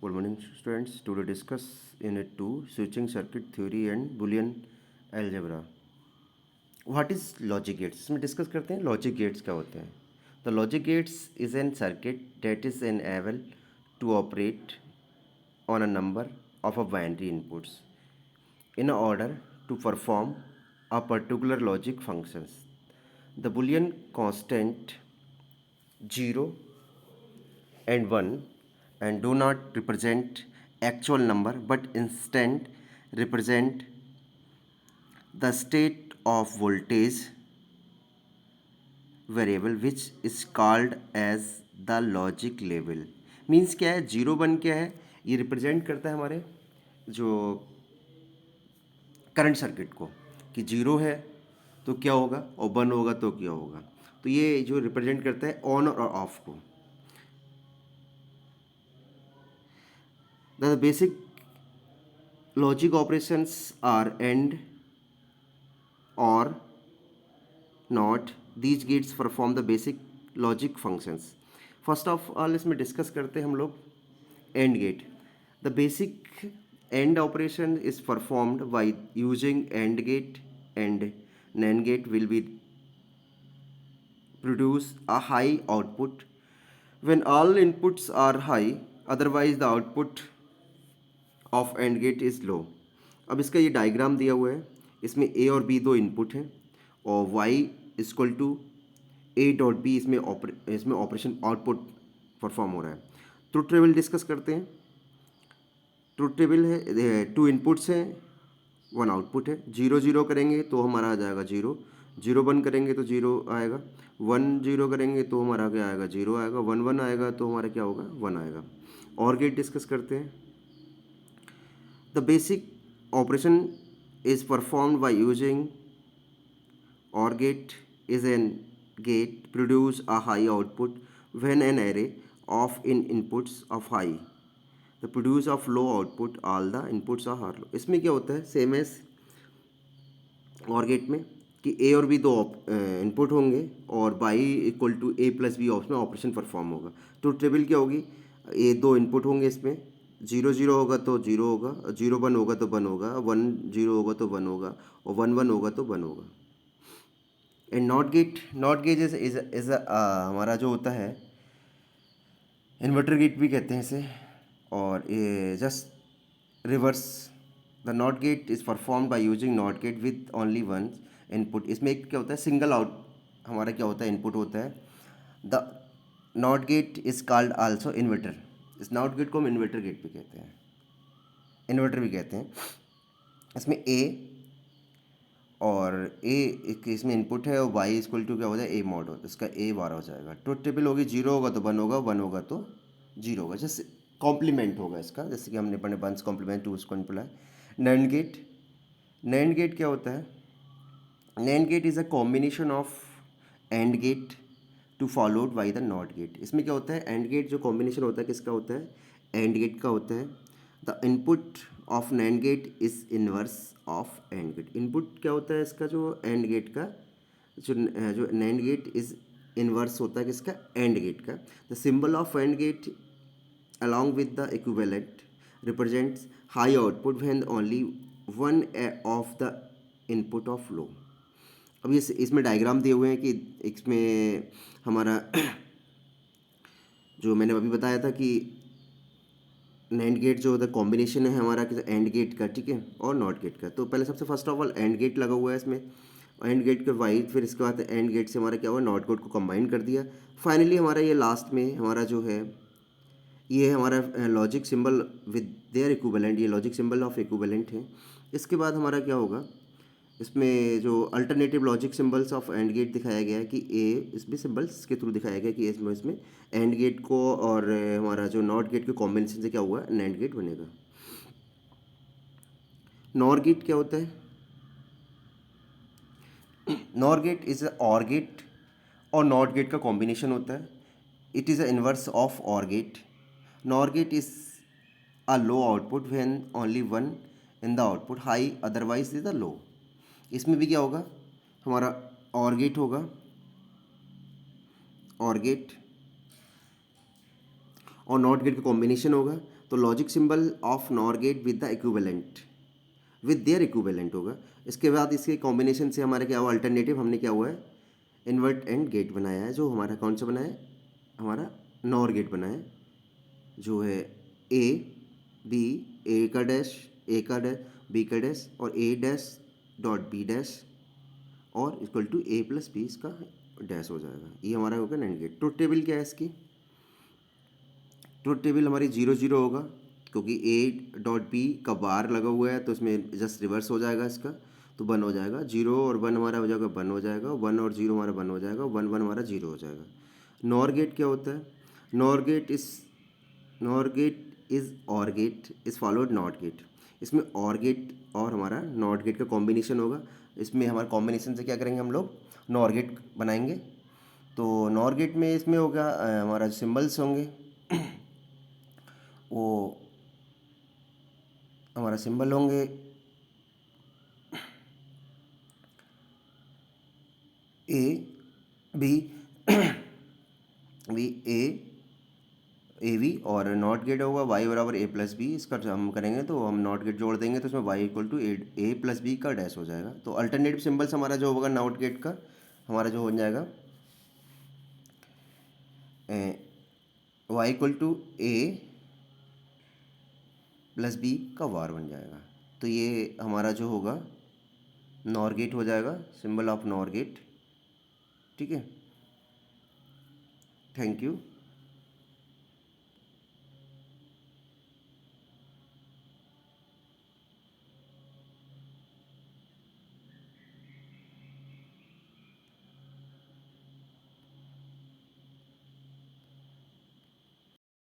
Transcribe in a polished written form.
Good morning, students. Today discuss Unit 2 Switching Circuit Theory and Boolean Algebra. What is logic gates? इसमें discuss करते हैं logic gates क्या होते हैं. The logic gates is an circuit that is able to operate on a number of a binary inputs in order to perform a particular logic functions. The Boolean constant 0 and 1 and do not represent actual number but instead represent the state of voltage variable which is called as the logic level. Means क्या है, 0 1 क्या है, ये represent करता है हमारे जो current circuit को कि 0 है तो क्या होगा और 1 होगा तो क्या होगा. तो ये जो रिप्रेजेंट करता है ऑन और ऑफ को. The basic logic operations are AND or not. These gates perform the basic logic functions. First of all इसमें डिस्कस करते हैं हम लोग AND gate. The basic AND operation is performed by using AND gate and NAND gate will be produce a high output when all inputs are high, otherwise the output of and gate is low. अब इसका ये diagram दिया हुआ है. इसमें ए और B दो input हैं और Y equal to A dot B इसमें ऑपरेशन आउटपुट परफॉर्म हो रहा है. ट्रुथ टेबल डिस्कस करते हैं. ट्रुथ टेबल है, 2 इनपुट्स हैं 1 आउटपुट है. 0 0 करेंगे तो हमारा आ जाएगा 0, 0 1 करेंगे तो 0 आएगा, 1 0 करेंगे तो हमारा क्या आएगा 0 आएगा, 1 1 आएगा तो हमारा क्या होगा 1 आएगा. और गेट डिस्कस करते हैं. The basic operation is performed by using OR gate is an gate produce a high output when an array of inputs of high. The produce of low output all the inputs are low. इसमें क्या होता है same as OR gate में कि A और B दो input होंगे और Y equal to A plus B उसमें ऑपरेशन परफॉर्म होगा. तो टेबल क्या होगी, ए दो इनपुट होंगे इसमें 0 0 होगा तो 0 होगा, 0 1 होगा तो 1 होगा, 1 0 होगा तो 1 होगा और 1 1 होगा तो 1 होगा. एंड नॉट गेट इज हमारा जो होता है इन्वर्टर गेट भी कहते हैं इसे. और ये just reverse the NOT get is perform by using not gate with only one input. इसमें एक क्या होता है सिंगल आउट हमारा क्या होता है इनपुट होता है. The NOT get is called also inverter. इस नॉट गेट को हम इन्वर्टर गेट भी कहते हैं, इन्वर्टर भी कहते हैं. इसमें ए और ए इसमें इनपुट है और वाई इक्वल टू क्या हो जाए ए मॉड हो, तो इसका ए 12 हो जाएगा. ट्रुथ टेबल होगी 0 होगा तो 1 होगा, 1 होगा तो 0 होगा. जैसे कॉम्प्लीमेंट होगा इसका, जैसे कि हमने पढ़े वंस कॉम्प्लीमेंट टू उसको निकला. नैंड गेट, नैंड गेट क्या होता है, NAND gate is a combination of and gate to followed by the NOT gate. इसमें क्या होता है एंड गेट जो कॉम्बिनेशन होता है किसका होता है, एंड गेट का होता है. The input of NAND gate is inverse of and gate. Input क्या होता है इसका जो एंड गेट का, जो नैंड गेट इज इनवर्स होता है किसका, एंड गेट का. The symbol of and gate along with the equivalent represents high output when only one of the input of low. अब ये इसमें डायग्राम दिए हुए हैं कि इसमें हमारा जो मैंने अभी बताया था कि नैंड गेट जो होता है कॉम्बिनेशन है हमारा एंड गेट का, ठीक है, और नॉट गेट का. तो पहले सबसे first of all AND gate लगा हुआ है इसमें, एंड गेट के वाइड, फिर इसके बाद एंड गेट से हमारा क्या हुआ नॉट गेट को कंबाइन कर दिया. फाइनली हमारा ये लास्ट में हमारा जो है ये हमारा logic symbol with their equivalent, ये लॉजिक सिंबल ऑफ इक्विवेलेंट है. इसके बाद हमारा क्या होगा, इसमें जो alternative logic symbols of and gate दिखाया गया है कि ए इसमें सिंबल्स के थ्रू दिखाया गया कि इसमें एंड गेट को और हमारा जो नॉट गेट के कॉम्बिनेशन से क्या हुआ नैंड गेट बनेगा. नॉर गेट क्या होता है, नॉर गेट इज अ और गेट और नॉट गेट का कॉम्बिनेशन होता है. It is a inverse of OR gate. NOR gate is a low output when only one in the output high otherwise is the low. इसमें भी क्या होगा हमारा और गेट होगा, और गेट, और नॉट गेट का कॉम्बिनेशन होगा, तो logic symbol of nor gate with the equivalent, with their equivalent होगा। इसके बाद इसके कॉम्बिनेशन से हमारा क्या हुआ, अल्टरनेटिव हमने क्या हुआ है, इन्वर्ट एंड गेट बनाया है, जो हमारा कौन सा बनाया है, हमारा नॉर गेट बनाया है, जो है ए बी, ए का डैश, ए का डैश, बी का डैश और A dash dot B dash और equal to A plus B इसका डैश हो जाएगा। ये हमारा होगा नैंड गेट। ट्रुथ टेबल क्या है इसकी, ट्रुथ टेबल हमारी 0 0 होगा, क्योंकि ए डॉट बी का बार लगा हुआ है तो इसमें जस्ट रिवर्स हो जाएगा इसका, तो 1 हो जाएगा। 0 और 1 हमारा हो जाएगा 1 हो जाएगा, 1 और 0 हमारा 1 हो जाएगा, 1 1 हमारा 0 हो जाएगा। नॉर गेट क्या होता है, nor gate is or gate is followed not gate. इसमें और गेट और हमारा नॉट गेट का कॉम्बिनेशन होगा। इसमें हमारे कॉम्बिनेशन से क्या करेंगे हम लोग, नॉर गेट बनाएंगे। तो नॉर गेट में इसमें होगा हमारा सिम्बल्स होंगे, वो हमारा सिंबल होंगे A B V A V, और नॉट गेट होगा वाई बराबर ए प्लस बी। इसका हम करेंगे तो हम नॉट गेट जोड़ देंगे तो उसमें Y equal to A plus B का डैश हो जाएगा। तो अल्टरनेटिव सिंबल्स हमारा जो होगा नॉट गेट का, हमारा जो हो जाएगा Y equal to A plus B का वार बन जाएगा। तो ये हमारा जो होगा नॉर गेट हो जाएगा, सिंबल ऑफ नॉर गेट। ठीक है, थैंक यू।